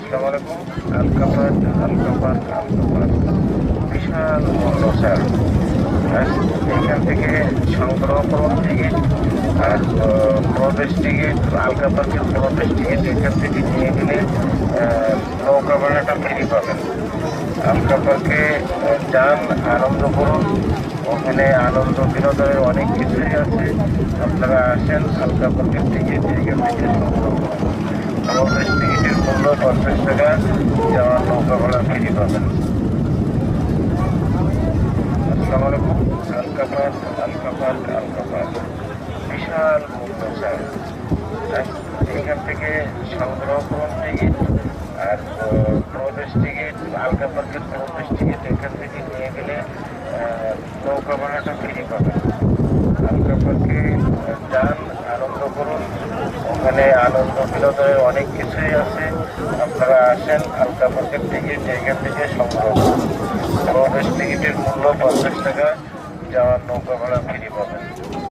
আসসালামু আলাইকুম। আলকাপাট বিশাল মূল্য স্যার। এখান থেকে সংগ্রহ করুন টিকিট আর প্রবেশ টিকিট, আলকাপাটের প্রবেশ টিকিট এখান থেকে নিয়ে গেলে নৌকা ভাড়াটা ফ্রি পাবেন। আলকাপার্কে যান, আনন্দ করুন। ওখানে আনন্দ বিনোদনের অনেক কিছুই আছে। আপনারা আসেন, আলকাপার্কের টিকিট এখান থেকে সংগ্রহ করুন। আমাদের টিকিটের মূল্য 50 টাকা, যাওয়ার নৌকা ভাড়া ফ্রি পাবেন। আসসালামু আলাইকুম। আলকাপাট বিশাল মূল্য স্যার। এখান থেকে সংগ্রহ করুন টিকিট আর প্রবেশ টিকিট, আলকাপার্কের প্রবেশ টিকিট এখান থেকে নিয়ে গেলে নৌকা ভাড়াটা ফ্রি পাবেন। আলকাপার্কে যান, আনন্দ করুন। ওখানে আনন্দ বিনোদনের অনেক কিছুই আছে। আপনারা আসেন, আলকাপার্কের টিকিট এখান থেকে সংগ্রহ করুন। প্রবেশ টিকিটের মূল্য 50 টাকা, যাওয়ার নৌকা ভাড়া ফ্রি পাবেন।